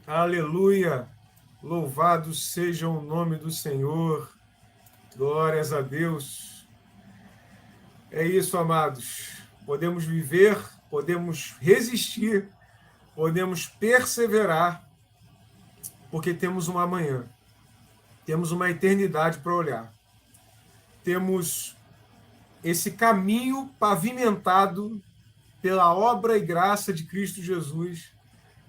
Aleluia! Louvado seja o nome do Senhor. Glórias a Deus. É isso, amados. Podemos viver, podemos resistir, podemos perseverar, porque temos um amanhã. Temos uma eternidade para olhar. Temos esse caminho pavimentado pela obra e graça de Cristo Jesus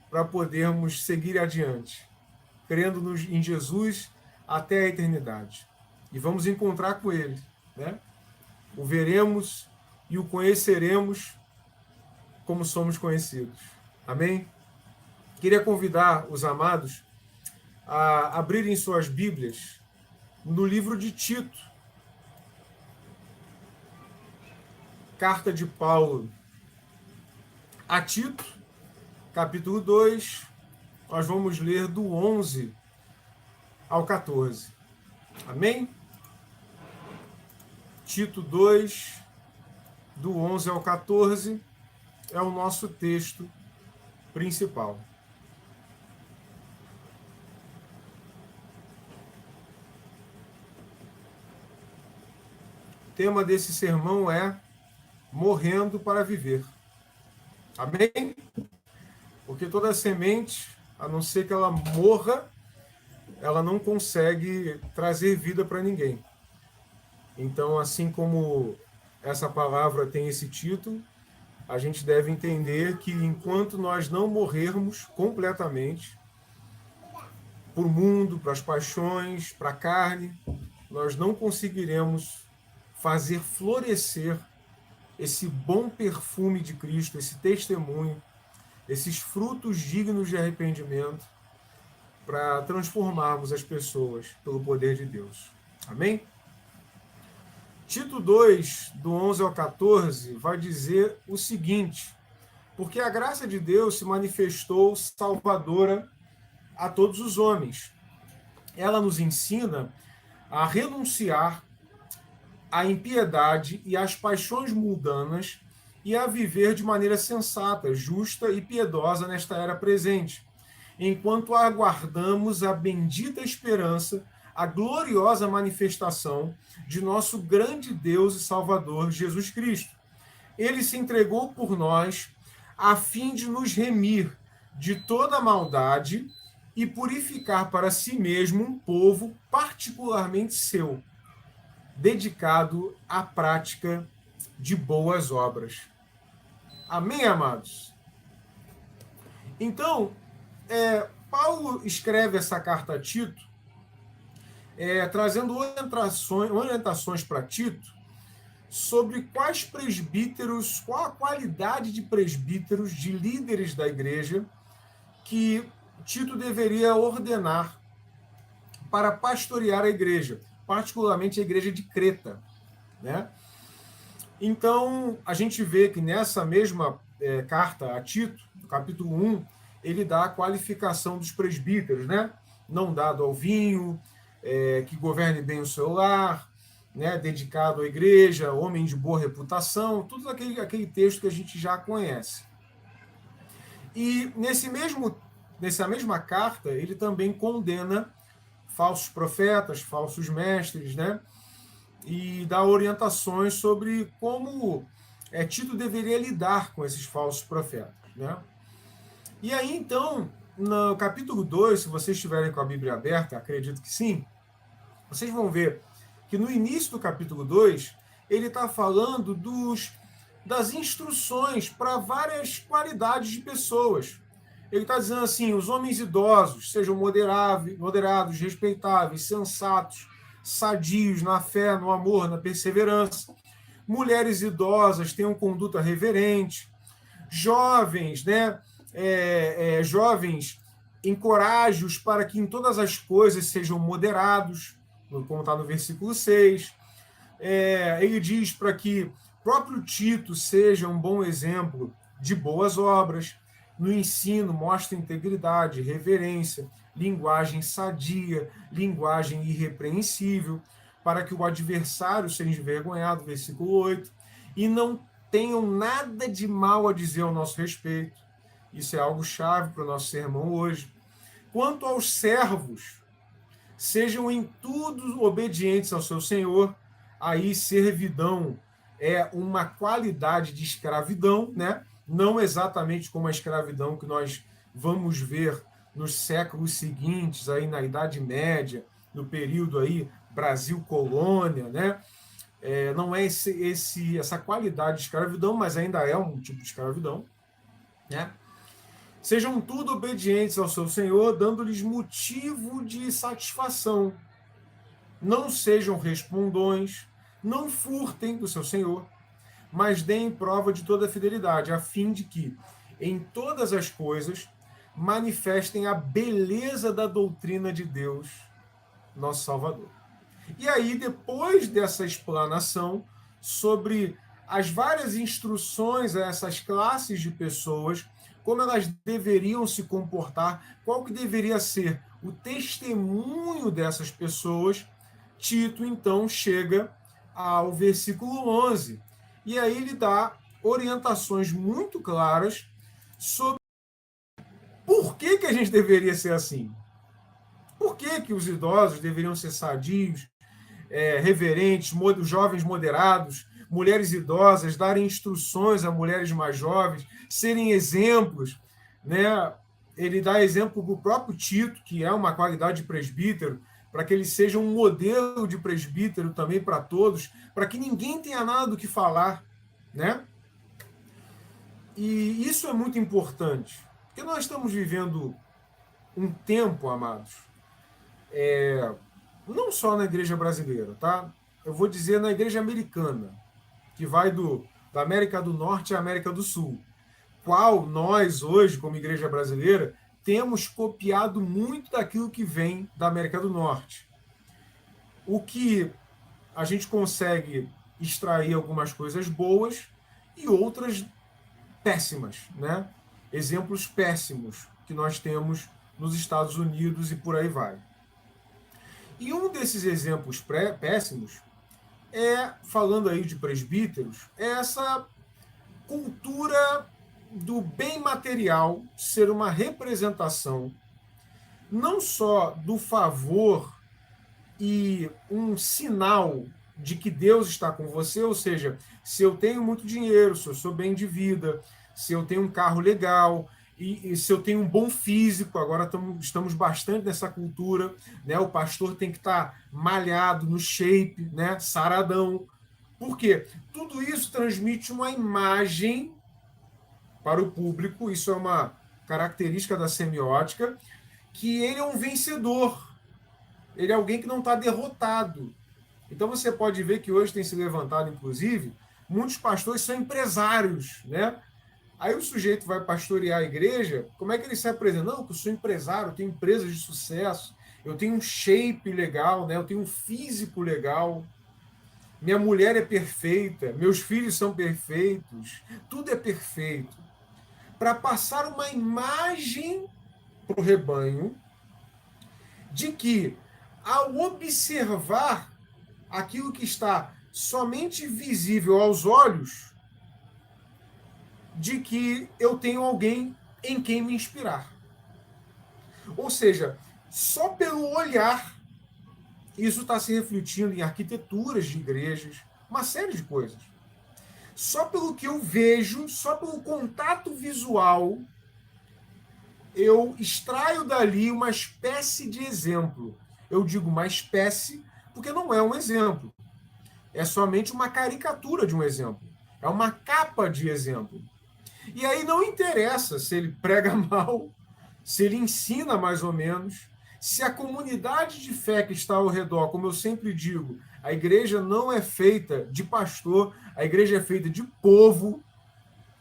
para podermos seguir adiante, crendo em Jesus até a eternidade. E vamos encontrar com Ele, né? O veremos e o conheceremos como somos conhecidos. Amém? Queria convidar os amados a abrirem suas Bíblias no livro de Tito, carta de Paulo a Tito, capítulo 2, nós vamos ler do 11 ao 14. Amém? Tito 2, do 11 ao 14, é o nosso texto principal. O tema desse sermão é morrendo para viver. Amém? Porque toda semente, a não ser que ela morra, ela não consegue trazer vida para ninguém. Então, assim como essa palavra tem esse título, a gente deve entender que enquanto nós não morrermos completamente para o mundo, para as paixões, para a carne, nós não conseguiremos fazer florescer esse bom perfume de Cristo, esse testemunho, esses frutos dignos de arrependimento, para transformarmos as pessoas pelo poder de Deus. Amém? Tito 2, do 11 ao 14, vai dizer o seguinte: porque a graça de Deus se manifestou salvadora a todos os homens. Ela nos ensina a renunciar à impiedade e às paixões mundanas e a viver de maneira sensata, justa e piedosa nesta era presente, enquanto aguardamos a bendita esperança, a gloriosa manifestação de nosso grande Deus e Salvador, Jesus Cristo. Ele se entregou por nós a fim de nos remir de toda maldade e purificar para si mesmo um povo particularmente seu, dedicado à prática de boas obras. Amém, amados? Então, Paulo escreve essa carta a Tito, trazendo orientações para Tito sobre quais presbíteros, qual a qualidade de presbíteros, de líderes da igreja, que Tito deveria ordenar para pastorear a igreja, particularmente a igreja de Creta, né? Então, a gente vê que nessa mesma carta a Tito, no capítulo 1, ele dá a qualificação dos presbíteros, né? Não dado ao vinho, que governe bem o seu lar, né? Dedicado à igreja, homem de boa reputação, tudo aquele texto que a gente já conhece. E nessa mesma carta, ele também condena falsos profetas, falsos mestres, né? E dá orientações sobre como Tito deveria lidar com esses falsos profetas, né? E aí, então, no capítulo 2, se vocês estiverem com a Bíblia aberta, acredito que sim, vocês vão ver que no início do capítulo 2, ele está falando das instruções para várias qualidades de pessoas. Ele está dizendo assim: os homens idosos sejam moderados, respeitáveis, sensatos, sadios na fé, no amor, na perseverança. Mulheres idosas tenham conduta reverente. Jovens, né? Jovens, encoraje-os para que em todas as coisas sejam moderados, como está no versículo 6. Ele diz para que próprio Tito seja um bom exemplo de boas obras. No ensino, mostra integridade, reverência, linguagem sadia, linguagem irrepreensível, para que o adversário seja envergonhado, versículo 8, e não tenham nada de mal a dizer ao nosso respeito. Isso é algo chave para o nosso sermão hoje. Quanto aos servos, sejam em tudo obedientes ao seu senhor. Aí, servidão é uma qualidade de escravidão, né? Não exatamente como a escravidão que nós vamos ver nos séculos seguintes, aí na Idade Média, no período aí Brasil colônia, né? Não é essa qualidade de escravidão, mas ainda é um tipo de escravidão, né? Sejam tudo obedientes ao seu Senhor, dando-lhes motivo de satisfação. Não sejam respondões, não furtem do seu Senhor, mas deem prova de toda a fidelidade, a fim de que, em todas as coisas, manifestem a beleza da doutrina de Deus, nosso Salvador. E aí, depois dessa explanação sobre as várias instruções a essas classes de pessoas, como elas deveriam se comportar, qual que deveria ser o testemunho dessas pessoas, Tito, então, chega ao versículo 11. E aí ele dá orientações muito claras sobre por que a gente deveria ser assim. Por que os idosos deveriam ser sadios, reverentes, jovens moderados, mulheres idosas, darem instruções a mulheres mais jovens, serem exemplos, né? Ele dá exemplo para o próprio Tito, que é uma qualidade de presbítero, para que ele seja um modelo de presbítero também para todos, para que ninguém tenha nada do que falar, né? E isso é muito importante, porque nós estamos vivendo um tempo, amados, não só na igreja brasileira, tá? Eu vou dizer na igreja americana, que vai da América do Norte à América do Sul, qual nós hoje, como igreja brasileira, temos copiado muito daquilo que vem da América do Norte. O que a gente consegue extrair algumas coisas boas e outras péssimas, né? Exemplos péssimos que nós temos nos Estados Unidos e por aí vai. E um desses exemplos péssimos falando aí de presbíteros, é essa cultura do bem material ser uma representação não só do favor e um sinal de que Deus está com você, ou seja, se eu tenho muito dinheiro, se eu sou bem de vida, se eu tenho um carro legal, e se eu tenho um bom físico, agora estamos bastante nessa cultura, né? O pastor tem que estar malhado, no shape, né? Saradão. Por quê? Tudo isso transmite uma imagem para o público, isso é uma característica da semiótica, que ele é um vencedor, ele é alguém que não está derrotado. Então você pode ver que hoje tem se levantado, inclusive, muitos pastores são empresários, né? Aí o sujeito vai pastorear a igreja, como é que ele se apresenta? Não, que eu sou empresário, eu tenho empresas de sucesso, eu tenho um shape legal, né? Eu tenho um físico legal, minha mulher é perfeita, meus filhos são perfeitos, tudo é perfeito. Para passar uma imagem para o rebanho de que, ao observar aquilo que está somente visível aos olhos, de que eu tenho alguém em quem me inspirar. Ou seja, só pelo olhar, isso está se refletindo em arquiteturas de igrejas, uma série de coisas. Só pelo que eu vejo, só pelo contato visual, eu extraio dali uma espécie de exemplo. Eu digo uma espécie porque não é um exemplo. É somente uma caricatura de um exemplo. É uma capa de exemplo. E aí não interessa se ele prega mal, se ele ensina mais ou menos, se a comunidade de fé que está ao redor, como eu sempre digo, a igreja não é feita de pastor, a igreja é feita de povo,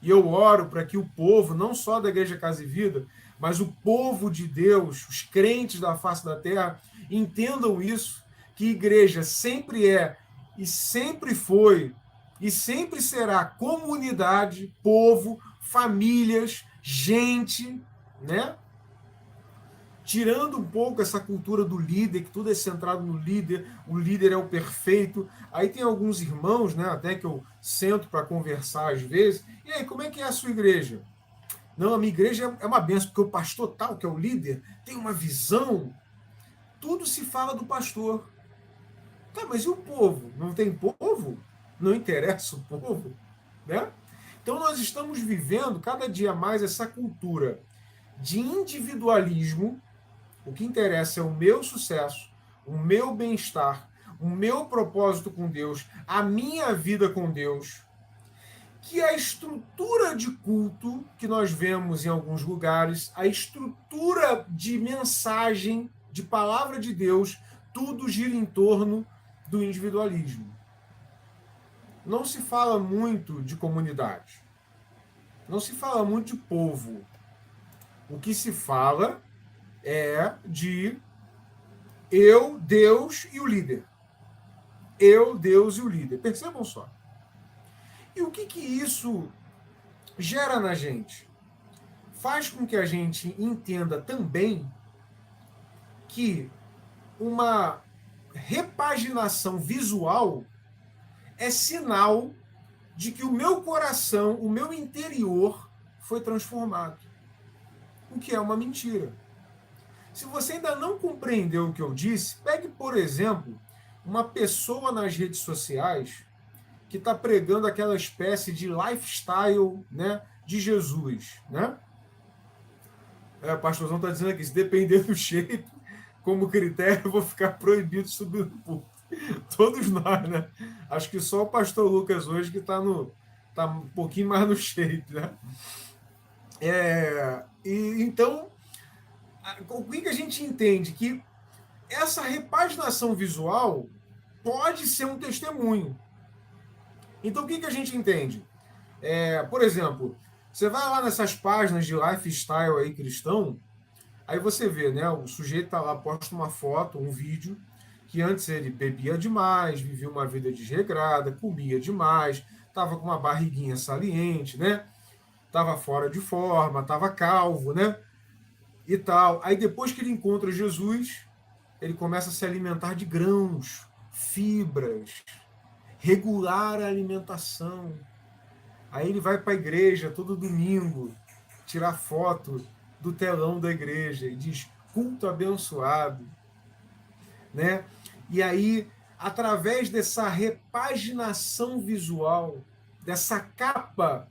e eu oro para que o povo, não só da Igreja Casa e Vida, mas o povo de Deus, os crentes da face da terra, entendam isso, que igreja sempre é, e sempre foi, e sempre será comunidade, povo, famílias, gente, né? Tirando um pouco essa cultura do líder, que tudo é centrado no líder, o líder é o perfeito. Aí tem alguns irmãos, né, até que eu sento para conversar às vezes. E aí, como é que é a sua igreja? Não, a minha igreja é uma benção, porque o pastor tal, que é o líder, tem uma visão. Tudo se fala do pastor. Tá, mas e o povo? Não tem povo? Não interessa o povo? Né? Então nós estamos vivendo cada dia mais essa cultura de individualismo. O que interessa é o meu sucesso, o meu bem-estar, o meu propósito com Deus, a minha vida com Deus, que a estrutura de culto que nós vemos em alguns lugares, a estrutura de mensagem, de palavra de Deus, tudo gira em torno do individualismo. Não se fala muito de comunidade, não se fala muito de povo. O que se fala é de eu, Deus e o líder. Eu, Deus e o líder. Percebam só. E o que isso gera na gente? Faz com que a gente entenda também que uma repaginação visual é sinal de que o meu coração, o meu interior foi transformado. O que é uma mentira. Se você ainda não compreendeu o que eu disse, pegue, por exemplo, uma pessoa nas redes sociais que está pregando aquela espécie de lifestyle, né, de Jesus. Né? O pastorzão está dizendo aqui, se depender do shape, como critério, eu vou ficar proibido de subir no púlpito. Todos nós, né? Acho que só o pastor Lucas hoje que está um pouquinho mais no shape, né? Então, o que a gente entende? Que essa repaginação visual pode ser um testemunho. Então, o que a gente entende? Por exemplo, você vai lá nessas páginas de lifestyle aí cristão, aí você vê, né? O sujeito tá lá, posta uma foto, um vídeo, que antes ele bebia demais, vivia uma vida desregrada, comia demais, estava com uma barriguinha saliente, né? Estava fora de forma, estava calvo, né? E tal. Aí depois que ele encontra Jesus, ele começa a se alimentar de grãos, fibras, regular a alimentação. Aí ele vai para a igreja todo domingo, tirar foto do telão da igreja e diz culto abençoado, né? E aí, através dessa repaginação visual, dessa capa,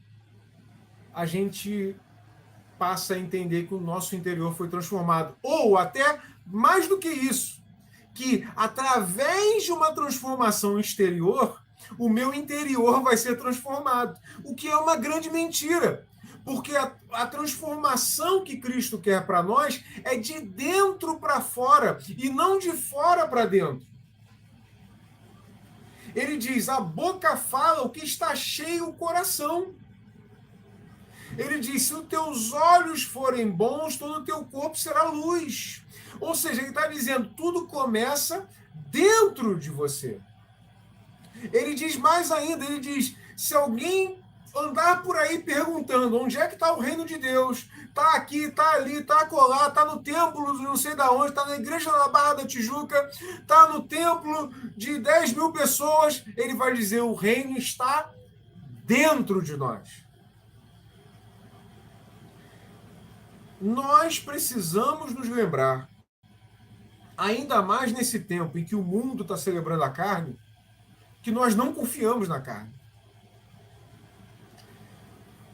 a gente passa a entender que o nosso interior foi transformado. Ou até mais do que isso, que através de uma transformação exterior, o meu interior vai ser transformado. O que é uma grande mentira. Porque a transformação que Cristo quer para nós é de dentro para fora e não de fora para dentro. Ele diz, a boca fala o que está cheio o coração. Ele diz, se os teus olhos forem bons, todo o teu corpo será luz. Ou seja, ele está dizendo, tudo começa dentro de você. Ele diz mais ainda, ele diz, se alguém andar por aí perguntando onde é que está o reino de Deus, está aqui, está ali, está acolá, está no templo não sei de onde, está na igreja da Barra da Tijuca, está no templo de 10 mil pessoas, ele vai dizer, o reino está dentro de nós. Nós precisamos nos lembrar, ainda mais nesse tempo em que o mundo está celebrando a carne, que nós não confiamos na carne.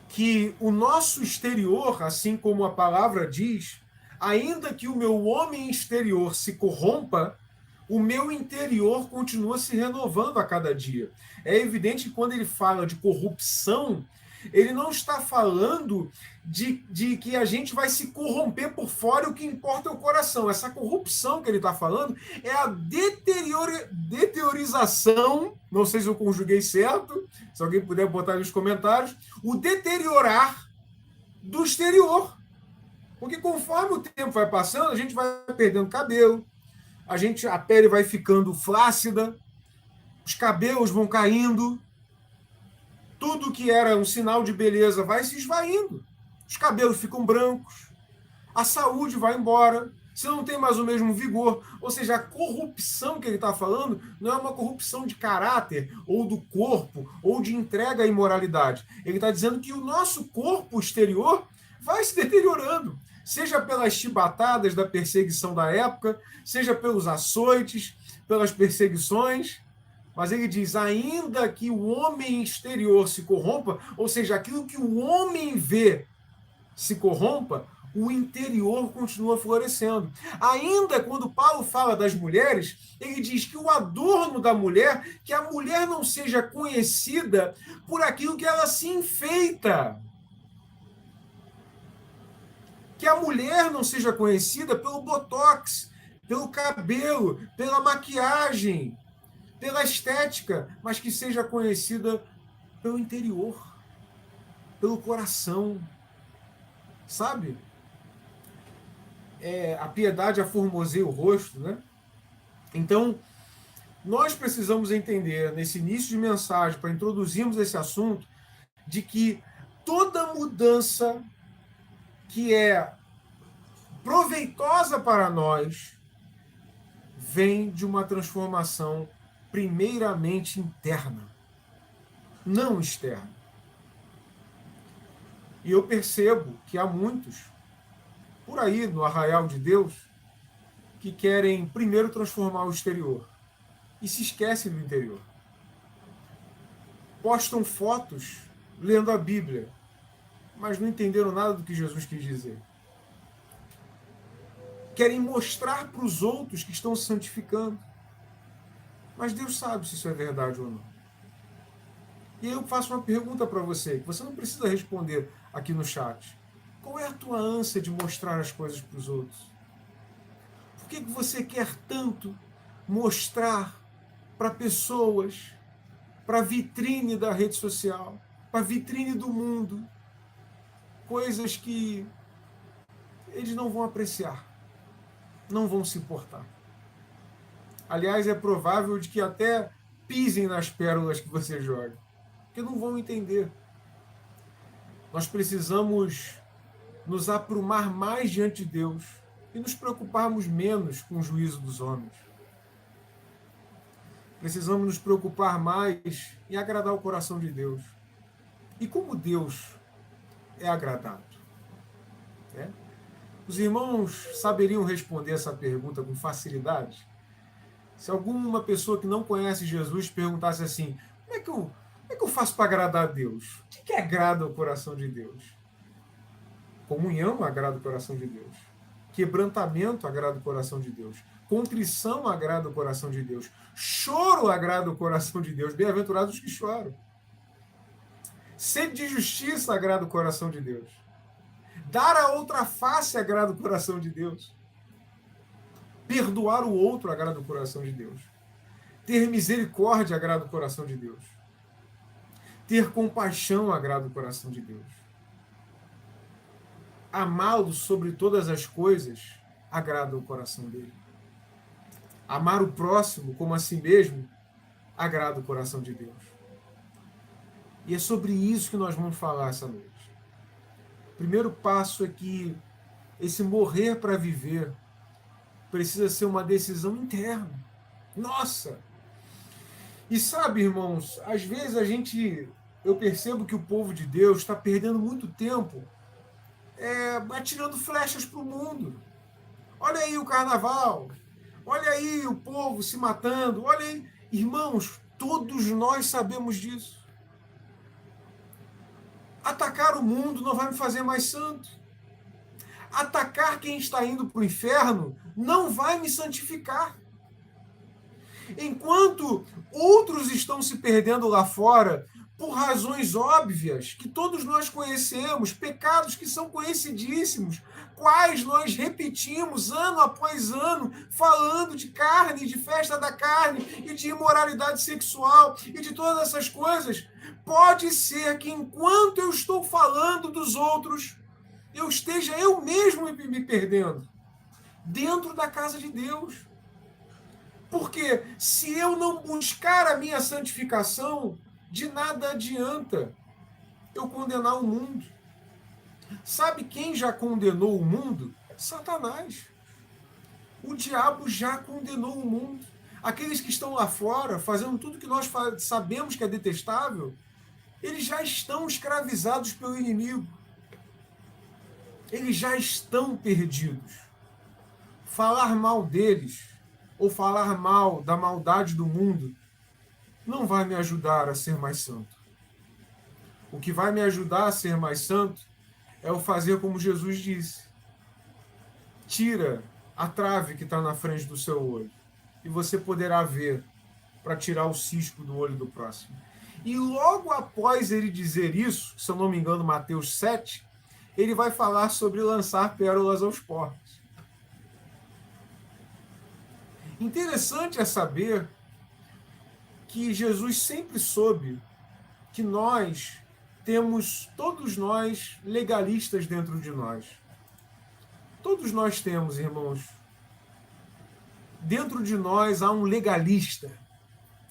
Que o nosso exterior, assim como a palavra diz, ainda que o meu homem exterior se corrompa, o meu interior continua se renovando a cada dia. É evidente que quando ele fala de corrupção, ele não está falando de que a gente vai se corromper por fora, o que importa é o coração. Essa corrupção que ele está falando é a deteriorização, não sei se eu conjuguei certo, se alguém puder botar nos comentários, o deteriorar do exterior. Porque conforme o tempo vai passando, a gente vai perdendo cabelo, a pele vai ficando flácida, os cabelos vão caindo, tudo que era um sinal de beleza vai se esvaindo. Os cabelos ficam brancos, a saúde vai embora, você não tem mais o mesmo vigor. Ou seja, a corrupção que ele está falando não é uma corrupção de caráter, ou do corpo, ou de entrega à imoralidade. Ele está dizendo que o nosso corpo exterior vai se deteriorando, seja pelas chibatadas da perseguição da época, seja pelos açoites, pelas perseguições. Mas ele diz, ainda que o homem exterior se corrompa, ou seja, aquilo que o homem vê se corrompa, o interior continua florescendo. Ainda quando Paulo fala das mulheres, ele diz que o adorno da mulher, que a mulher não seja conhecida por aquilo que ela se enfeita. Que a mulher não seja conhecida pelo botox, pelo cabelo, pela maquiagem, pela estética, mas que seja conhecida pelo interior, pelo coração. Sabe? A piedade aformoseia o rosto, né? Então, nós precisamos entender, nesse início de mensagem, para introduzirmos esse assunto, de que toda mudança que é proveitosa para nós vem de uma transformação primeiramente interna, não externa. E eu percebo que há muitos, por aí no arraial de Deus, que querem primeiro transformar o exterior e se esquecem do interior. Postam fotos lendo a Bíblia, mas não entenderam nada do que Jesus quis dizer. Querem mostrar para os outros que estão se santificando, mas Deus sabe se isso é verdade ou não. E aí eu faço uma pergunta para você, que você não precisa responder aqui no chat. Qual é a tua ânsia de mostrar as coisas para os outros? Por que você quer tanto mostrar para pessoas, para a vitrine da rede social, para a vitrine do mundo, coisas que eles não vão apreciar, não vão se importar? Aliás, é provável de que até pisem nas pérolas que você joga, porque não vão entender. Nós precisamos nos aprumar mais diante de Deus e nos preocuparmos menos com o juízo dos homens. Precisamos nos preocupar mais em agradar o coração de Deus. E como Deus é agradado? Os irmãos saberiam responder essa pergunta com facilidade? Se alguma pessoa que não conhece Jesus perguntasse assim, como é que eu faço para agradar a Deus? O que agrada o coração de Deus? Comunhão agrada o coração de Deus. Quebrantamento agrada o coração de Deus. Contrição agrada o coração de Deus. Choro agrada o coração de Deus. Bem-aventurados os que choram. Sede de justiça agrada o coração de Deus. Dar a outra face agrada o coração de Deus. Perdoar o outro agrada o coração de Deus. Ter misericórdia agrada o coração de Deus. Ter compaixão agrada o coração de Deus. Amá-lo sobre todas as coisas agrada o coração dele. Amar o próximo como a si mesmo agrada o coração de Deus. E é sobre isso que nós vamos falar essa noite. O primeiro passo é que esse morrer para viver precisa ser uma decisão interna. Nossa! E sabe, irmãos, às vezes eu percebo que o povo de Deus está perdendo muito tempo atirando flechas para o mundo. Olha aí o carnaval, olha aí o povo se matando, olha aí. Irmãos, todos nós sabemos disso. Atacar o mundo não vai me fazer mais santo. Atacar quem está indo para o inferno não vai me santificar. Enquanto outros estão se perdendo lá fora por razões óbvias, que todos nós conhecemos, pecados que são conhecidíssimos, quais nós repetimos ano após ano, falando de carne, de festa da carne, e de imoralidade sexual, e de todas essas coisas, pode ser que enquanto eu estou falando dos outros, eu esteja eu mesmo me perdendo dentro da casa de Deus. Porque se eu não buscar a minha santificação, de nada adianta eu condenar o mundo. Sabe quem já condenou o mundo? Satanás. O diabo já condenou o mundo. Aqueles que estão lá fora, fazendo tudo que nós sabemos que é detestável, eles já estão escravizados pelo inimigo. eles já estão perdidos. Falar mal deles, ou falar mal da maldade do mundo, não vai me ajudar a ser mais santo. O que vai me ajudar a ser mais santo é o fazer como Jesus disse. Tira a trave que está na frente do seu olho e você poderá ver para tirar o cisco do olho do próximo. E logo após ele dizer isso, se eu não me engano, Mateus 7, ele vai falar sobre lançar pérolas aos porcos. Interessante é saber que Jesus sempre soube que nós temos, todos nós, legalistas dentro de nós. Todos nós temos, irmãos. Dentro de nós há um legalista,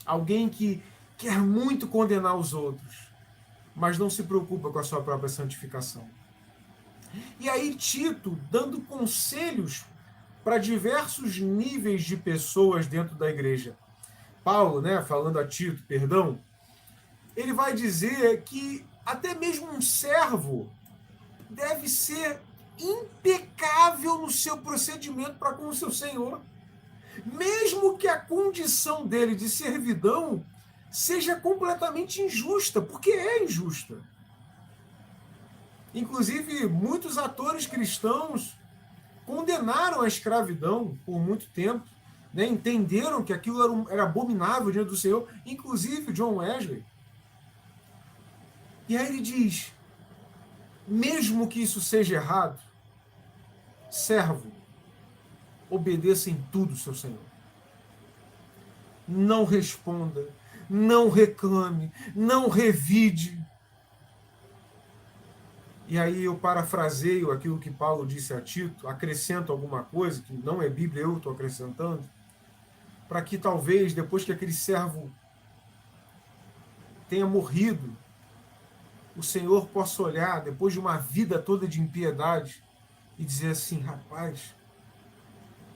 alguém que quer muito condenar os outros, mas não se preocupa com a sua própria santificação. E aí Tito, dando conselhos para diversos níveis de pessoas dentro da igreja. Paulo, falando a Tito, perdão, ele vai dizer que até mesmo um servo deve ser impecável no seu procedimento para com o seu senhor. Mesmo que a condição dele de servidão seja completamente injusta, porque é injusta. Inclusive, muitos atores cristãos condenaram a escravidão por muito tempo, entenderam que aquilo era abominável diante do Senhor, inclusive John Wesley. E aí ele diz, mesmo que isso seja errado, servo, obedeça em tudo, seu Senhor. Não responda, não reclame, não revide. E aí eu parafraseio aquilo que Paulo disse a Tito, acrescento alguma coisa, que não é Bíblia, eu estou acrescentando, para que talvez, depois que aquele servo tenha morrido, o Senhor possa olhar, depois de uma vida toda de impiedade, e dizer assim, rapaz,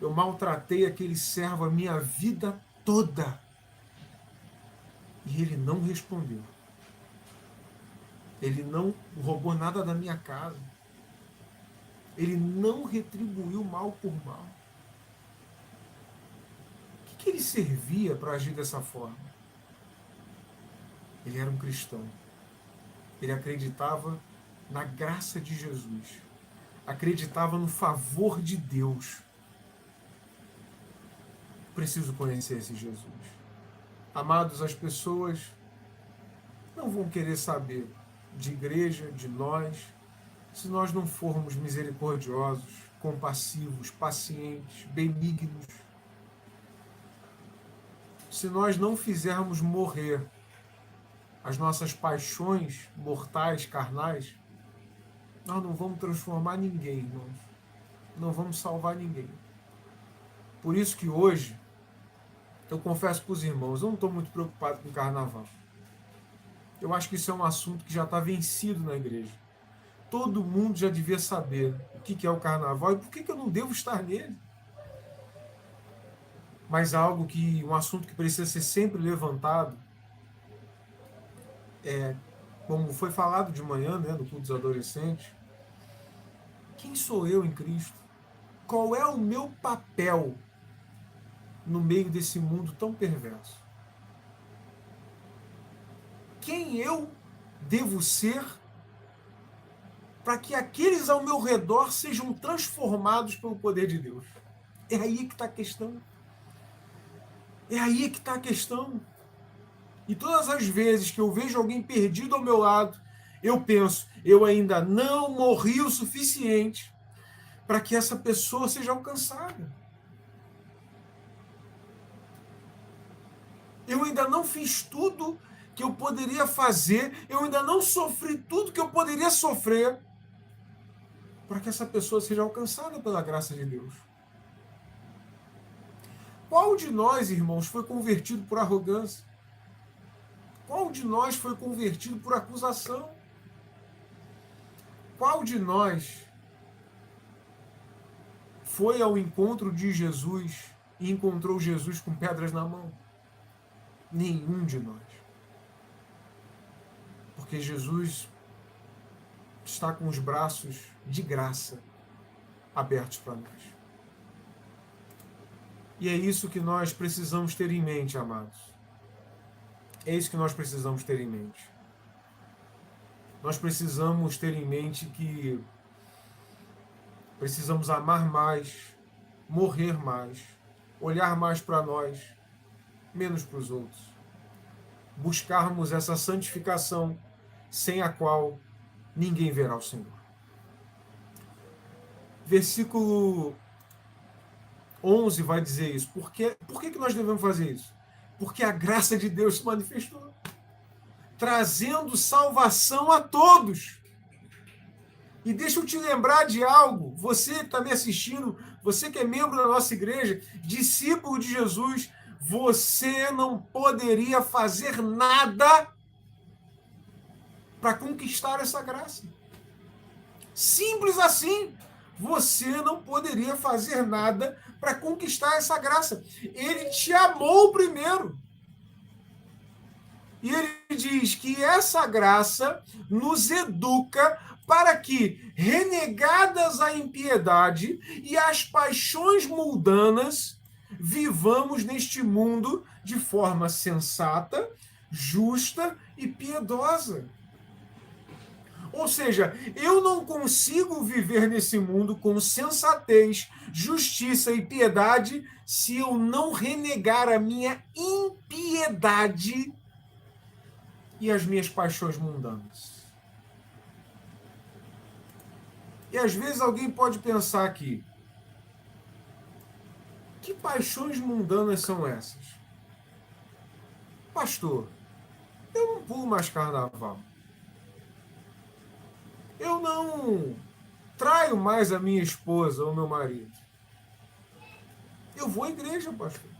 eu maltratei aquele servo a minha vida toda. E ele não respondeu. Ele não roubou nada da minha casa. Ele não retribuiu mal por mal. O que ele servia para agir dessa forma? Ele era um cristão. Ele acreditava na graça de Jesus. Acreditava no favor de Deus. Preciso conhecer esse Jesus. Amados, as pessoas não vão querer saber de igreja, de nós, se nós não formos misericordiosos, compassivos, pacientes, benignos. Se nós não fizermos morrer as nossas paixões mortais, carnais, nós não vamos transformar ninguém, irmãos. Não vamos salvar ninguém. Por isso que hoje, eu confesso para os irmãos, eu não estou muito preocupado com o carnaval. Eu acho que isso é um assunto que já está vencido na igreja. Todo mundo já devia saber o que é o carnaval e por que eu não devo estar nele. Mas um assunto que precisa ser sempre levantado, como foi falado de manhã, no culto dos adolescentes, quem sou eu em Cristo? Qual é o meu papel no meio desse mundo tão perverso? Quem eu devo ser para que aqueles ao meu redor sejam transformados pelo poder de Deus? É aí que está a questão. É aí que está a questão. E todas as vezes que eu vejo alguém perdido ao meu lado, eu penso, eu ainda não morri o suficiente para que essa pessoa seja alcançada. Eu ainda não fiz tudo que eu poderia fazer, eu ainda não sofri tudo que eu poderia sofrer para que essa pessoa seja alcançada pela graça de Deus. Qual de nós, irmãos, foi convertido por arrogância? Qual de nós foi convertido por acusação? Qual de nós foi ao encontro de Jesus e encontrou Jesus com pedras na mão? Nenhum de nós. Porque Jesus está com os braços de graça abertos para nós. E é isso que nós precisamos ter em mente, amados. É isso que nós precisamos ter em mente. Nós precisamos ter em mente que precisamos amar mais, morrer mais, olhar mais para nós, menos para os outros. Buscarmos essa santificação sem a qual ninguém verá o Senhor. Versículo 11 vai dizer isso. Por que nós devemos fazer isso? Porque a graça de Deus se manifestou, trazendo salvação a todos. E deixa eu te lembrar de algo, você que está me assistindo, você que é membro da nossa igreja, discípulo de Jesus, você não poderia fazer nada para conquistar essa graça. Simples assim. Você não poderia fazer nada para conquistar essa graça. Ele te amou primeiro. E ele diz que essa graça nos educa para que, renegadas a impiedade e as paixões mundanas, vivamos neste mundo de forma sensata, justa e piedosa. Ou seja, eu não consigo viver nesse mundo com sensatez, justiça e piedade se eu não renegar a minha impiedade e as minhas paixões mundanas. E às vezes alguém pode pensar aqui, que paixões mundanas são essas? Pastor, eu não pulo mais carnaval. Eu não traio mais a minha esposa ou meu marido. Eu vou à igreja, pastor.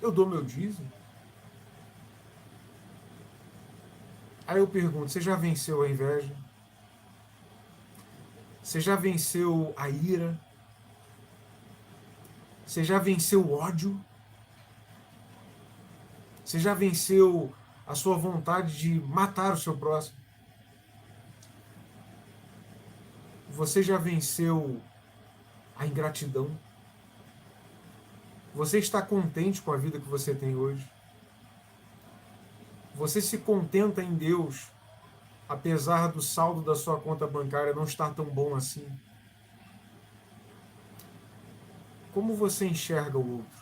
Eu dou meu dízimo. Aí eu pergunto, você já venceu a inveja? Você já venceu a ira? Você já venceu o ódio? Você já venceu a sua vontade de matar o seu próximo? Você já venceu a ingratidão? Você está contente com a vida que você tem hoje? Você se contenta em Deus, apesar do saldo da sua conta bancária não estar tão bom assim? Como você enxerga o outro?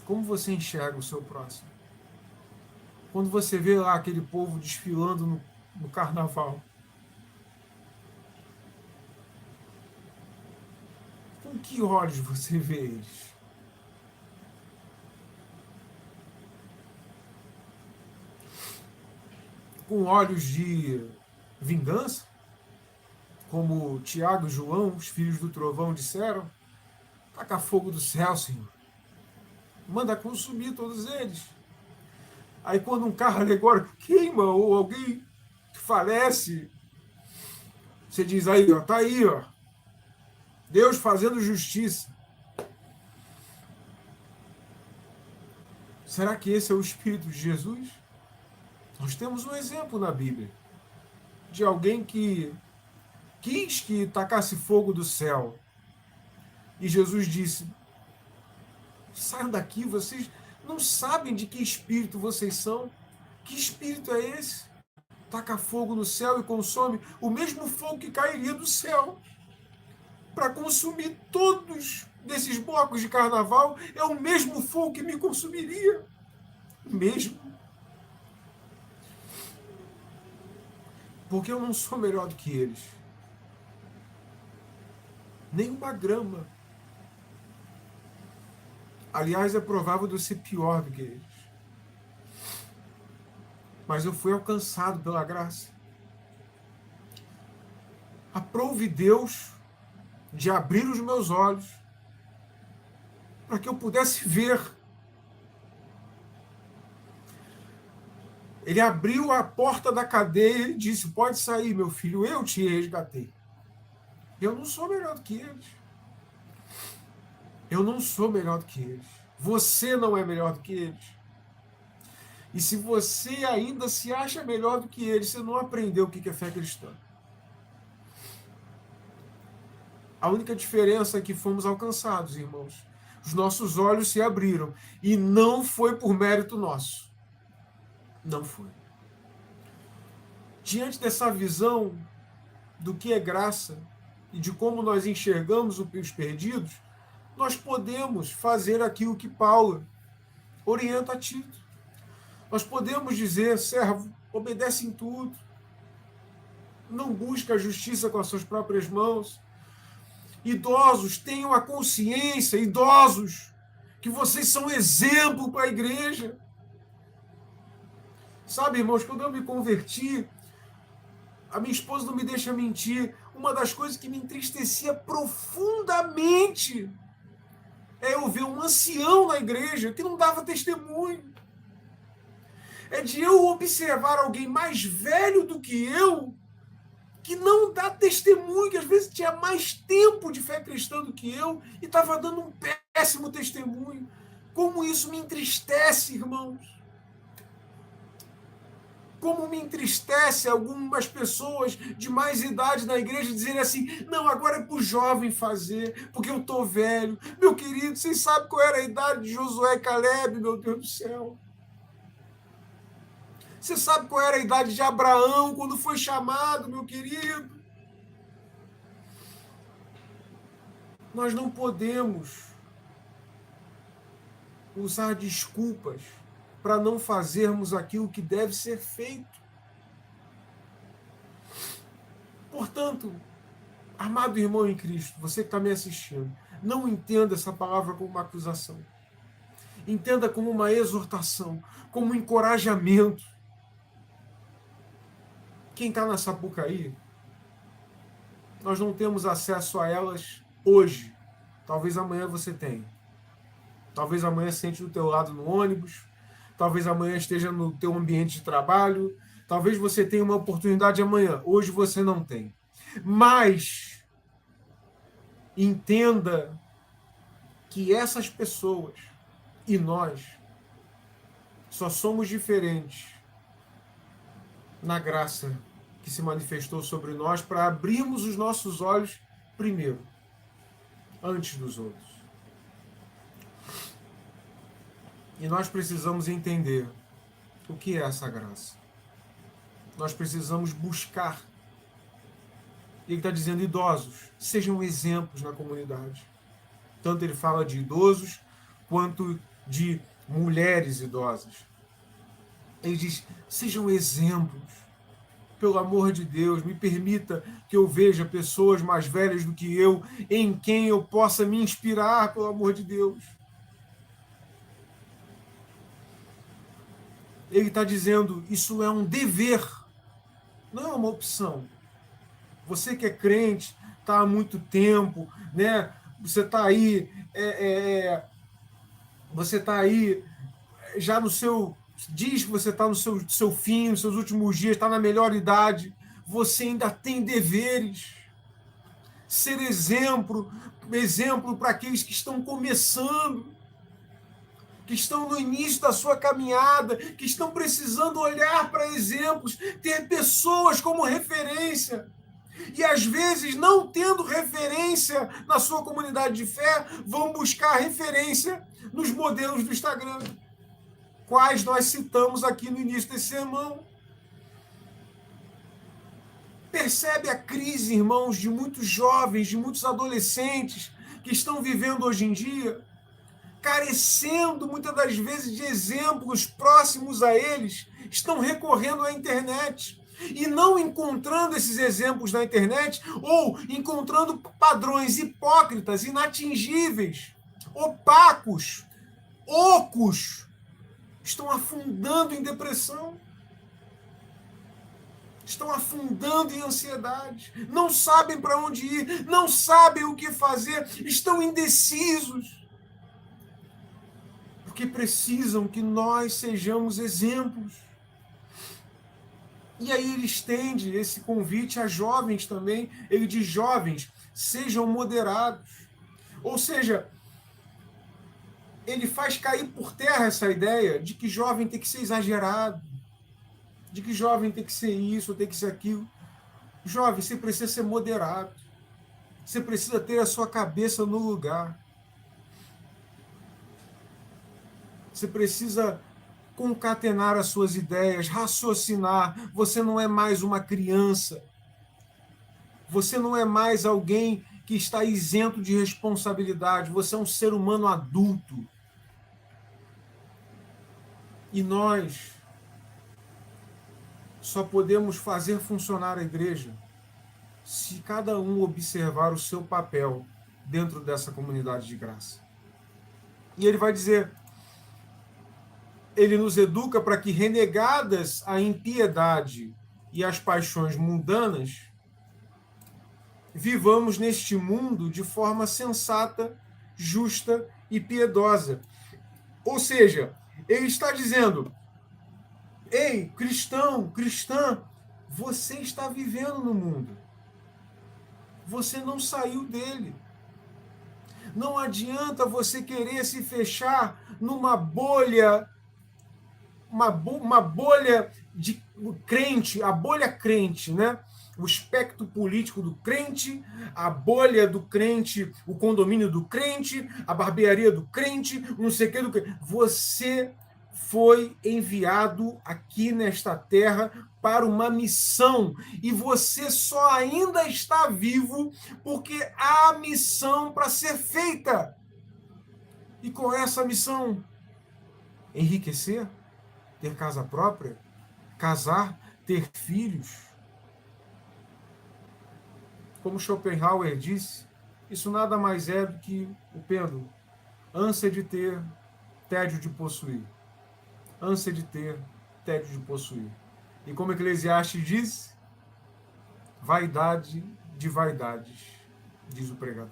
Como você enxerga o seu próximo? Quando você vê lá aquele povo desfilando no carnaval, com que olhos você vê eles? Com olhos de vingança? Como Tiago e João, os filhos do trovão, disseram? Taca fogo do céu, Senhor. Manda consumir todos eles. Aí quando um carro alegórico queima ou alguém falece, você diz aí, ó, tá aí, ó. Deus fazendo justiça. Será que esse é o Espírito de Jesus? Nós temos um exemplo na Bíblia de alguém que quis que tacasse fogo do céu. E Jesus disse, saiam daqui, vocês não sabem de que espírito vocês são. Que espírito é esse? Taca fogo no céu e consome o mesmo fogo que cairia do céu para consumir todos desses blocos de carnaval. É o mesmo fogo que me consumiria. Mesmo. Porque eu não sou melhor do que eles. Nem uma grama. Aliás, é provável de eu ser pior do que eles. Mas eu fui alcançado pela graça. Aprove Deus de abrir os meus olhos para que eu pudesse ver. Ele abriu a porta da cadeia e disse, pode sair, meu filho, eu te resgatei. Eu não sou melhor do que eles. Eu não sou melhor do que eles. Você não é melhor do que eles. E se você ainda se acha melhor do que ele, você não aprendeu o que é fé cristã. A única diferença é que fomos alcançados, irmãos. Os nossos olhos se abriram. E não foi por mérito nosso. Não foi. Diante dessa visão do que é graça e de como nós enxergamos os perdidos, nós podemos fazer aquilo que Paulo orienta a Tito. Nós podemos dizer, servo, obedece em tudo. Não busca a justiça com as suas próprias mãos. Idosos, tenham a consciência, idosos, que vocês são exemplo para a igreja. Sabe, irmãos, quando eu me converti, a minha esposa não me deixa mentir, uma das coisas que me entristecia profundamente é eu ver um ancião na igreja que não dava testemunho. É de eu observar alguém mais velho do que eu, que não dá testemunho, que às vezes tinha mais tempo de fé cristã do que eu, e estava dando um péssimo testemunho. Como isso me entristece, irmãos. Como me entristece algumas pessoas de mais idade na igreja dizerem assim, não, agora é para o jovem fazer, porque eu estou velho. Meu querido, vocês sabem qual era a idade de Josué e Caleb, meu Deus do céu. Você sabe qual era a idade de Abraão quando foi chamado, meu querido? Nós não podemos usar desculpas para não fazermos aquilo que deve ser feito. Portanto, amado irmão em Cristo, você que está me assistindo, não entenda essa palavra como uma acusação. Entenda como uma exortação, como um encorajamento. Quem está na Sapucaí, nós não temos acesso a elas hoje. Talvez amanhã você tenha. Talvez amanhã sente do teu lado no ônibus. Talvez amanhã esteja no teu ambiente de trabalho. Talvez você tenha uma oportunidade amanhã. Hoje você não tem. Mas entenda que essas pessoas e nós só somos diferentes na graça que se manifestou sobre nós para abrirmos os nossos olhos primeiro, antes dos outros. E nós precisamos entender o que é essa graça. Nós precisamos buscar. Ele está dizendo, idosos, sejam exemplos na comunidade. Tanto ele fala de idosos, quanto de mulheres idosas. Ele diz, sejam exemplos. Pelo amor de Deus, me permita que eu veja pessoas mais velhas do que eu, em quem eu possa me inspirar, pelo amor de Deus. Ele está dizendo, isso é um dever, não é uma opção. Você que é crente, está há muito tempo, né? Você está aí, você está aí já no seu, diz que você está no seu fim, nos seus últimos dias, está na melhor idade, você ainda tem deveres. Ser exemplo para aqueles que estão começando, que estão no início da sua caminhada, que estão precisando olhar para exemplos, ter pessoas como referência. E às vezes, não tendo referência na sua comunidade de fé, vão buscar referência nos modelos do Instagram, quais nós citamos aqui no início desse sermão. Percebe a crise, irmãos, de muitos jovens, de muitos adolescentes que estão vivendo hoje em dia, carecendo muitas das vezes de exemplos próximos a eles, estão recorrendo à internet e não encontrando esses exemplos na internet ou encontrando padrões hipócritas, inatingíveis, opacos, ocos, estão afundando em depressão, estão afundando em ansiedade, não sabem para onde ir, não sabem o que fazer, estão indecisos, porque precisam que nós sejamos exemplos. E aí ele estende esse convite a jovens também, ele diz, jovens, sejam moderados. Ou seja, ele faz cair por terra essa ideia de que jovem tem que ser exagerado, de que jovem tem que ser isso, tem que ser aquilo. Jovem, você precisa ser moderado. Você precisa ter a sua cabeça no lugar. Você precisa concatenar as suas ideias, raciocinar. Você não é mais uma criança. Você não é mais alguém que está isento de responsabilidade. Você é um ser humano adulto. E nós só podemos fazer funcionar a igreja se cada um observar o seu papel dentro dessa comunidade de graça. E ele vai dizer, ele nos educa para que, renegadas a impiedade e as paixões mundanas, vivamos neste mundo de forma sensata, justa e piedosa. Ou seja, ele está dizendo, ei, cristão, cristã, você está vivendo no mundo. Você não saiu dele. Não adianta você querer se fechar numa bolha, uma bolha de crente, a bolha crente, né? O espectro político do crente, a bolha do crente, o condomínio do crente, a barbearia do crente, não sei o que do crente. Você foi enviado aqui nesta terra para uma missão, e você só ainda está vivo porque há missão para ser feita. E com essa missão, enriquecer, ter casa própria, casar, ter filhos. Como Schopenhauer disse, isso nada mais é do que o pêndulo, ânsia de ter, tédio de possuir. Ânsia de ter, tédio de possuir. E como Eclesiastes diz, vaidade de vaidades, diz o pregador.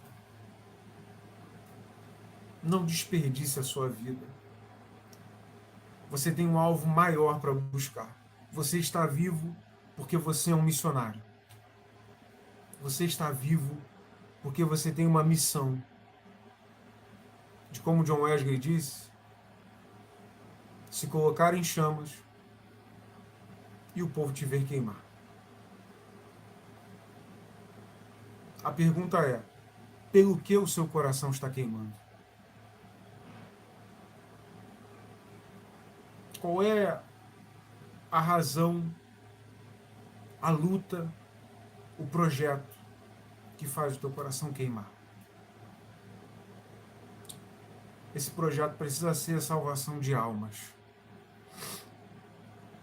Não desperdice a sua vida. Você tem um alvo maior para buscar. Você está vivo porque você é um missionário. Você está vivo porque você tem uma missão. De como John Wesley disse, se colocar em chamas e o povo te ver queimar. A pergunta é, pelo que o seu coração está queimando? Qual é a razão, a luta, o projeto que faz o teu coração queimar? Esse projeto precisa ser a salvação de almas.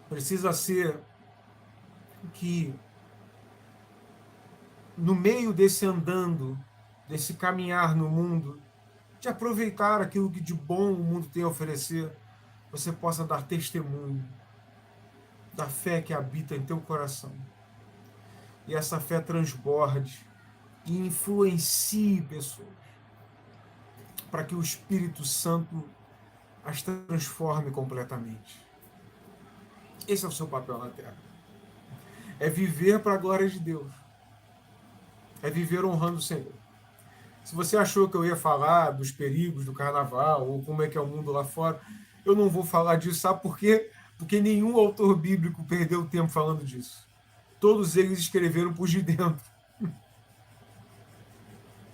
Precisa ser que, no meio desse andando, desse caminhar no mundo, de aproveitar aquilo que de bom o mundo tem a oferecer, você possa dar testemunho da fé que habita em teu coração. E essa fé transborde e influencie pessoas, para que o Espírito Santo as transforme completamente. Esse é o seu papel na Terra. É viver para a glória de Deus. É viver honrando o Senhor. Se você achou que eu ia falar dos perigos do carnaval, ou como é que é o mundo lá fora, eu não vou falar disso. Sabe por quê? Porque nenhum autor bíblico perdeu tempo falando disso. Todos eles escreveram por de dentro.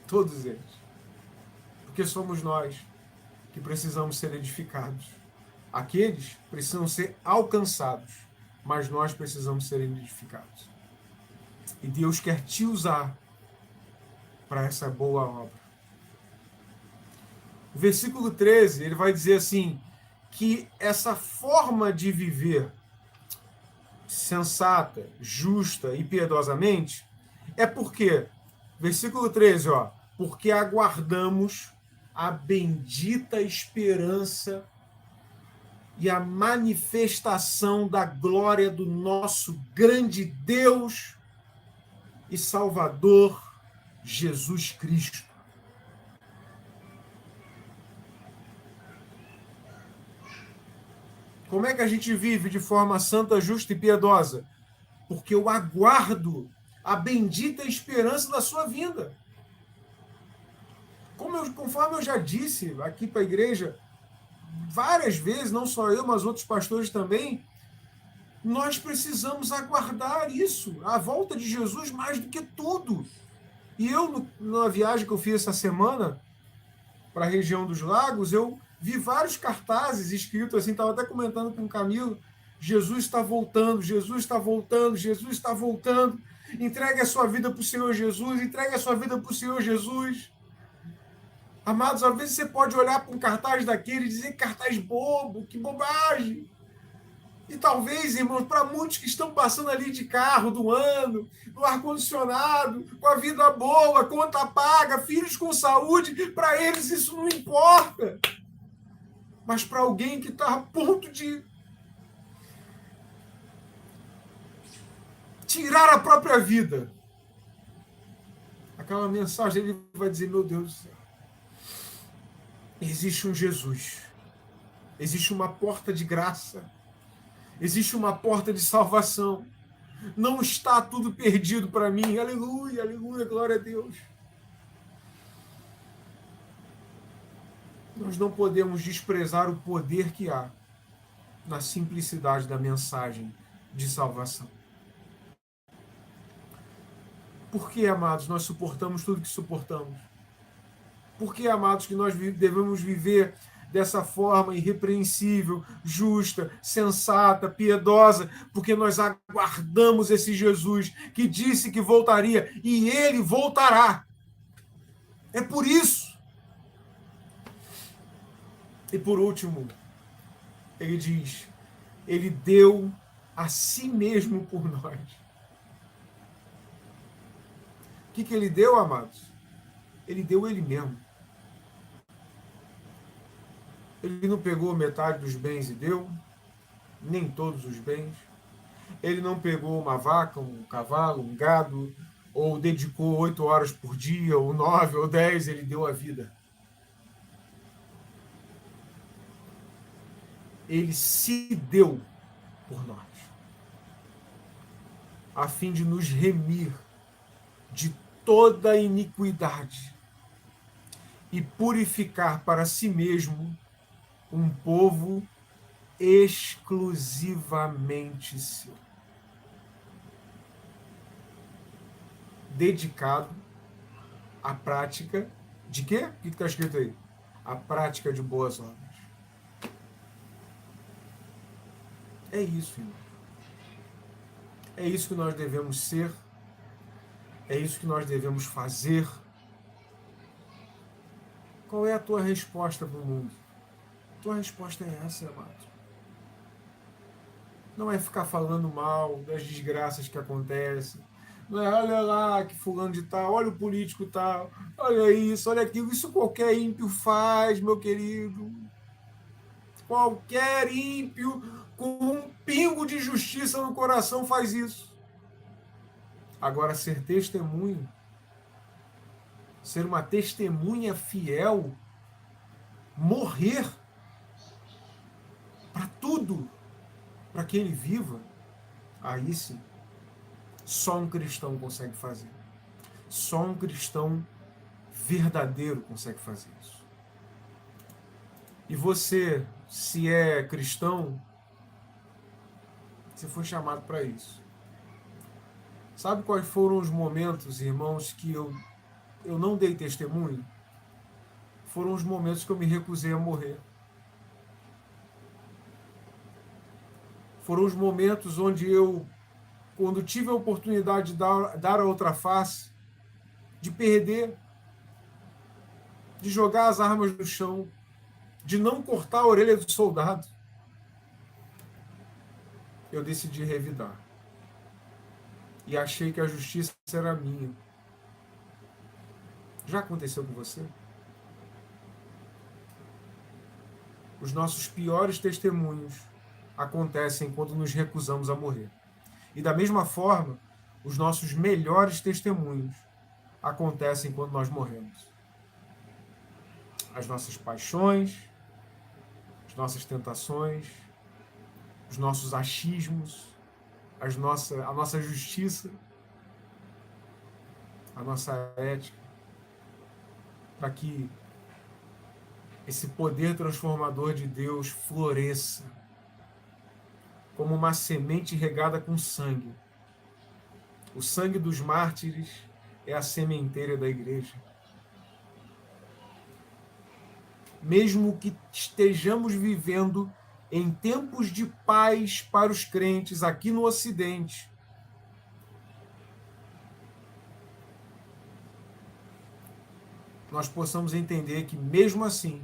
Todos eles. Porque somos nós que precisamos ser edificados. Aqueles precisam ser alcançados, mas nós precisamos ser edificados. E Deus quer te usar para essa boa obra. O versículo 13, ele vai dizer assim, que essa forma de viver sensata, justa e piedosamente é porque, versículo 13, ó, porque aguardamos a bendita esperança e a manifestação da glória do nosso grande Deus e Salvador Jesus Cristo. Como é que a gente vive de forma santa, justa e piedosa? Porque eu aguardo a bendita esperança da sua vinda. Conforme eu já disse aqui para a igreja, várias vezes, não só eu, mas outros pastores também, nós precisamos aguardar isso, a volta de Jesus mais do que tudo. E eu, na viagem que eu fiz essa semana para a região dos lagos, eu vi vários cartazes escritos assim, estava até comentando com o Camilo, Jesus está voltando, Jesus está voltando, Jesus está voltando. Entregue a sua vida para o Senhor Jesus, entregue a sua vida para o Senhor Jesus. Amados, às vezes você pode olhar para um cartaz daquele e dizer que cartaz bobo, que bobagem. E talvez, irmãos, para muitos que estão passando ali de carro do ano, no ar-condicionado, com a vida boa, conta paga, filhos com saúde, para eles isso não importa. Mas para alguém que está a ponto de tirar a própria vida, aquela mensagem ele vai dizer, meu Deus do céu, existe um Jesus, existe uma porta de graça, existe uma porta de salvação. Não está tudo perdido para mim. Aleluia, aleluia, glória a Deus. Nós não podemos desprezar o poder que há na simplicidade da mensagem de salvação. Por que, amados, nós suportamos tudo que suportamos? Por que, amados, que nós devemos viver dessa forma irrepreensível, justa, sensata, piedosa, porque nós aguardamos esse Jesus que disse que voltaria e ele voltará. É por isso. E por último, ele diz, ele deu a si mesmo por nós. O que ele deu, amados? Ele deu ele mesmo. Ele não pegou metade dos bens e deu, nem todos os bens. Ele não pegou uma vaca, um cavalo, um gado, ou dedicou 8 horas por dia, ou 9, ou 10, ele deu a vida. Ele se deu por nós, a fim de nos remir de toda iniquidade e purificar para si mesmo um povo exclusivamente seu, dedicado à prática de quê? O que está escrito aí? A prática de boas obras. É isso, irmão. É isso que nós devemos ser, é isso que nós devemos fazer. Qual é a tua resposta para o mundo? A tua resposta é essa, amado. Não é ficar falando mal das desgraças que acontecem. Não é, olha lá que fulano de tal, olha o político tal, olha isso, olha aquilo. Isso qualquer ímpio faz, meu querido. Qualquer ímpio com um pingo de justiça no coração faz isso. Agora, ser testemunho, ser uma testemunha fiel, morrer para tudo, para que ele viva, aí sim, só um cristão consegue fazer. Só um cristão verdadeiro consegue fazer isso. E você, se é cristão, você foi chamado para isso. Sabe quais foram os momentos, irmãos, que eu não dei testemunho? Foram os momentos que eu me recusei a morrer. Foram os momentos onde eu, quando tive a oportunidade de dar a outra face, de perder, de jogar as armas no chão, de não cortar a orelha do soldado, eu decidi revidar. E achei que a justiça era minha. Já aconteceu com você? Os nossos piores testemunhos acontecem quando nos recusamos a morrer. E da mesma forma, os nossos melhores testemunhos acontecem quando nós morremos. As nossas paixões, as nossas tentações, os nossos achismos, a nossa justiça, a nossa ética, para que esse poder transformador de Deus floresça como uma semente regada com sangue. O sangue dos mártires é a sementeira da igreja. Mesmo que estejamos vivendo em tempos de paz para os crentes aqui no Ocidente, nós possamos entender que, mesmo assim,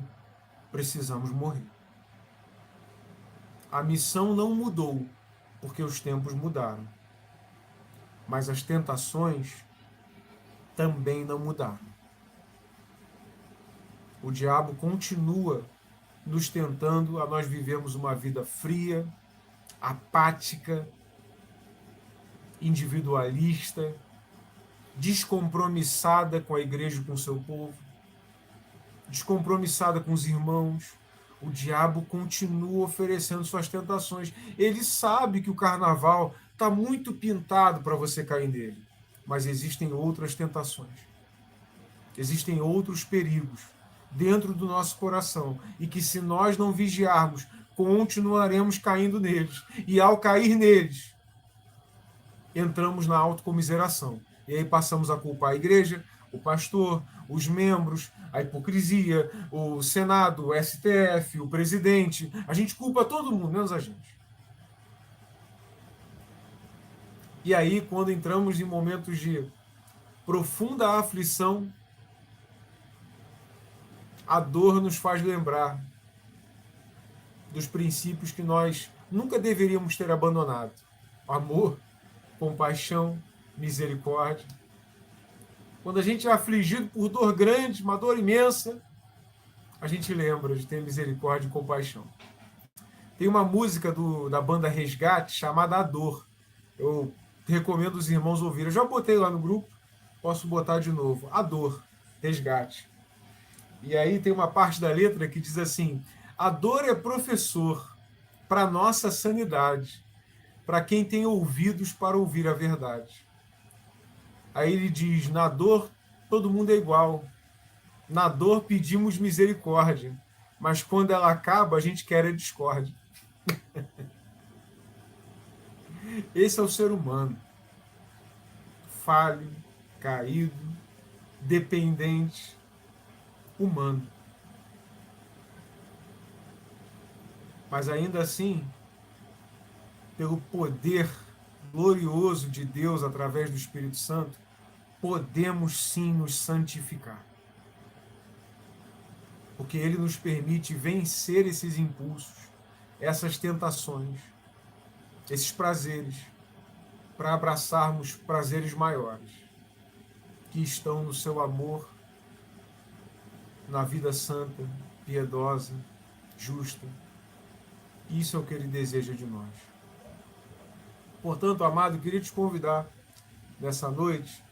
precisamos morrer. A missão não mudou, porque os tempos mudaram. Mas as tentações também não mudaram. O diabo continua nos tentando a nós vivermos uma vida fria, apática, individualista, descompromissada com a igreja e com o seu povo, descompromissada com os irmãos. O diabo continua oferecendo suas tentações. Ele sabe que o carnaval está muito pintado para você cair nele, mas existem outras tentações, existem outros perigos dentro do nosso coração e que, se nós não vigiarmos, continuaremos caindo neles. E ao cair neles, entramos na autocomiseração. E aí passamos a culpar a igreja, o pastor, os membros, a hipocrisia, o Senado, o STF, o presidente. A gente culpa todo mundo, menos a gente. E aí, quando entramos em momentos de profunda aflição, a dor nos faz lembrar dos princípios que nós nunca deveríamos ter abandonado: amor, compaixão, misericórdia. Quando a gente é afligido por dor grande, uma dor imensa, a gente lembra de ter misericórdia e compaixão. Tem uma música da banda Resgate chamada A Dor. Eu recomendo os irmãos ouvirem. Eu já botei lá no grupo, posso botar de novo. A Dor, Resgate. E aí tem uma parte da letra que diz assim: a dor é professor para nossa sanidade, para quem tem ouvidos para ouvir a verdade. Aí ele diz: na dor todo mundo é igual, na dor pedimos misericórdia, mas quando ela acaba a gente quer a discórdia. Esse é o ser humano, falho, caído, dependente, humano. Mas ainda assim, pelo poder glorioso de Deus através do Espírito Santo, podemos sim nos santificar. Porque Ele nos permite vencer esses impulsos, essas tentações, esses prazeres, para abraçarmos prazeres maiores, que estão no seu amor, na vida santa, piedosa, justa. Isso é o que Ele deseja de nós. Portanto, amado, eu queria te convidar nessa noite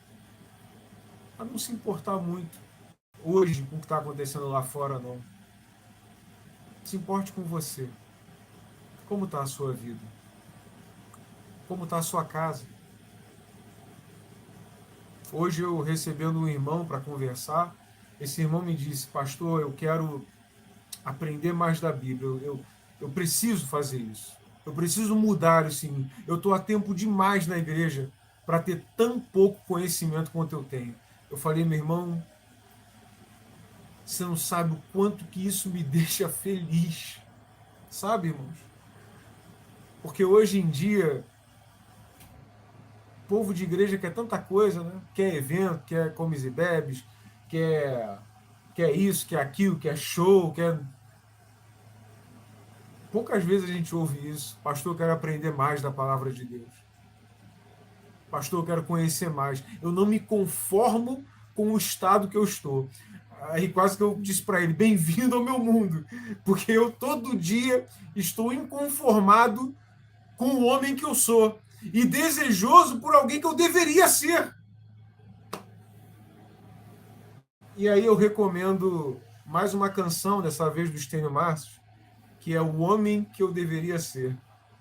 a não se importar muito hoje com o que está acontecendo lá fora, não. Se importe com você. Como está a sua vida? Como está a sua casa? Hoje eu recebendo um irmão para conversar, esse irmão me disse: pastor, eu quero aprender mais da Bíblia, eu preciso fazer isso. Eu preciso mudar isso em mim. Eu estou há tempo demais na igreja para ter tão pouco conhecimento quanto eu tenho. Eu falei: meu irmão, você não sabe o quanto que isso me deixa feliz. Sabe, irmãos? Porque hoje em dia, o povo de igreja quer tanta coisa, né? Quer evento, quer comes e bebes, quer isso, quer aquilo, quer show, quer... Poucas vezes a gente ouve isso. Pastor, eu quero aprender mais da palavra de Deus. Pastor, eu quero conhecer mais. Eu não me conformo com o estado que eu estou. Aí quase que eu disse para ele: bem-vindo ao meu mundo, porque eu todo dia estou inconformado com o homem que eu sou e desejoso por alguém que eu deveria ser. E aí eu recomendo mais uma canção, dessa vez do Estênio Márcio, que é O Homem que Eu Deveria Ser.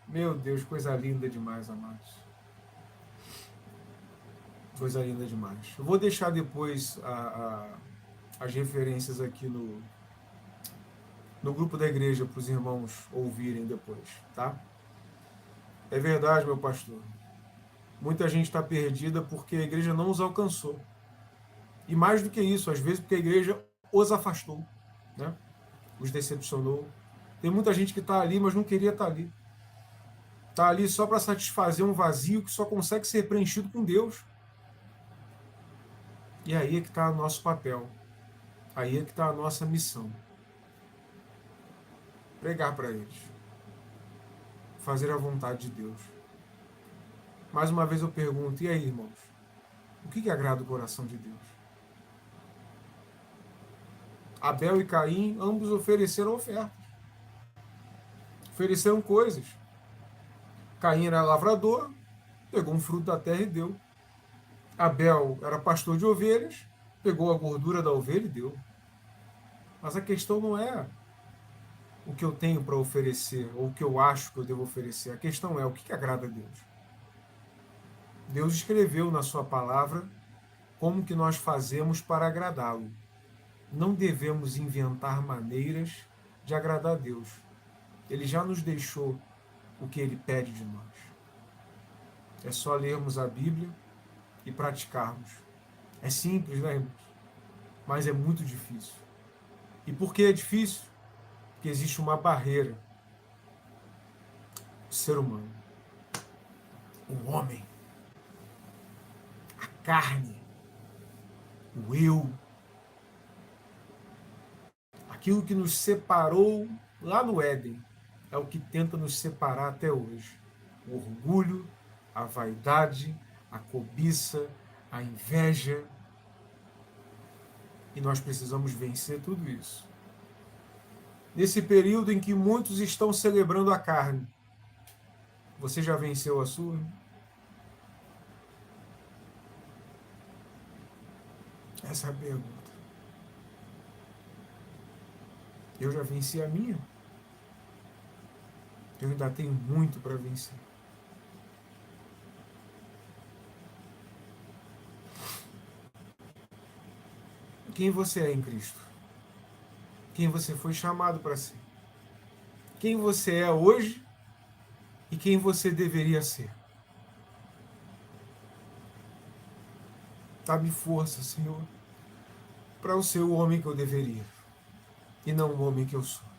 Meu Deus, coisa linda demais, amados. Coisa linda demais. Eu vou deixar depois as referências aqui no grupo da igreja para os irmãos ouvirem depois, tá? É verdade, meu pastor. Muita gente está perdida porque a igreja não os alcançou. E mais do que isso, às vezes porque a igreja os afastou, né? Os decepcionou. Tem muita gente que está ali, mas não queria estar ali. Está ali só para satisfazer um vazio que só consegue ser preenchido com Deus. E aí é que está o nosso papel. Aí é que está a nossa missão. Pregar para eles. Fazer a vontade de Deus. Mais uma vez eu pergunto, e aí, irmãos? O que agrada o coração de Deus? Abel e Caim, ambos ofereceram ofertas. Ofereceram coisas. Caim era lavrador, pegou um fruto da terra e deu. Abel era pastor de ovelhas, pegou a gordura da ovelha e deu. Mas a questão não é o que eu tenho para oferecer, ou o que eu acho que eu devo oferecer. A questão é o que agrada a Deus. Deus escreveu na sua palavra como que nós fazemos para agradá-lo. Não devemos inventar maneiras de agradar a Deus. Ele já nos deixou o que ele pede de nós. É só lermos a Bíblia e praticarmos. É simples, né, irmãos? Mas é muito difícil. E por que é difícil? Porque existe uma barreira. O ser humano, o homem, a carne, o eu, aquilo que nos separou lá no Éden, é o que tenta nos separar até hoje. O orgulho, a vaidade, a cobiça, a inveja. E nós precisamos vencer tudo isso. Nesse período em que muitos estão celebrando a carne, você já venceu a sua? Essa é a pergunta. Eu já venci a minha? Eu ainda tenho muito para vencer. Quem você é em Cristo? Quem você foi chamado para ser? Quem você é hoje e quem você deveria ser? Dá-me força, Senhor, para eu ser o homem que eu deveria e não o homem que eu sou.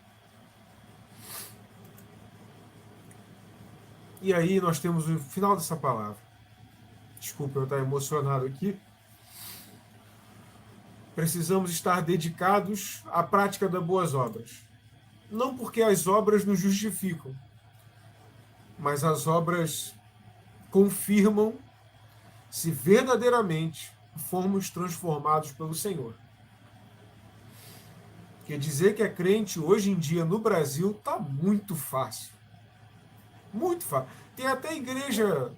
E aí nós temos o final dessa palavra. Desculpa eu estar emocionado aqui. Precisamos estar dedicados à prática das boas obras. Não porque as obras nos justificam, mas as obras confirmam se verdadeiramente formos transformados pelo Senhor. Porque dizer que é crente hoje em dia no Brasil está muito fácil. Muito fácil. Tem até igreja,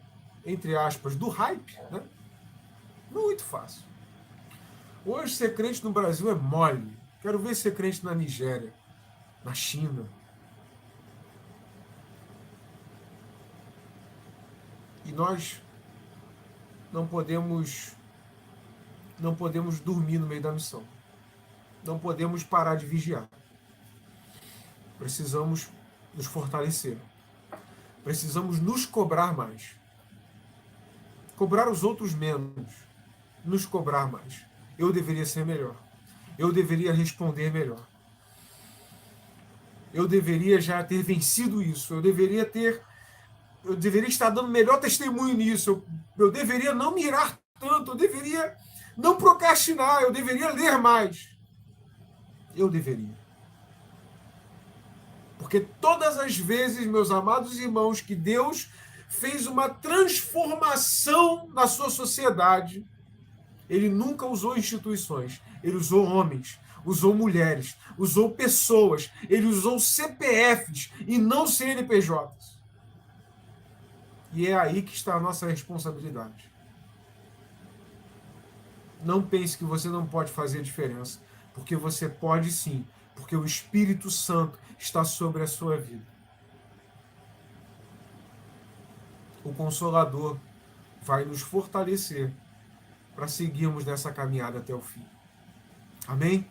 entre aspas, do hype, né? Muito fácil. Hoje ser crente no Brasil é mole. Quero ver ser crente na Nigéria, na China. E nós não podemos dormir no meio da missão. Não podemos parar de vigiar. Precisamos nos fortalecer. Precisamos nos cobrar mais. Cobrar os outros menos. Nos cobrar mais. Eu deveria ser melhor. Eu deveria responder melhor. Eu deveria já ter vencido isso. Eu deveria estar dando melhor testemunho nisso. Eu deveria não mirar tanto. Eu deveria não procrastinar. Eu deveria ler mais. Eu deveria. Porque todas as vezes, meus amados irmãos, que Deus fez uma transformação na sua sociedade, ele nunca usou instituições, ele usou homens, usou mulheres, usou pessoas, ele usou CPFs e não CNPJs. E é aí que está a nossa responsabilidade. Não pense que você não pode fazer diferença, porque você pode sim, porque o Espírito Santo está sobre a sua vida. O Consolador vai nos fortalecer para seguirmos nessa caminhada até o fim. Amém?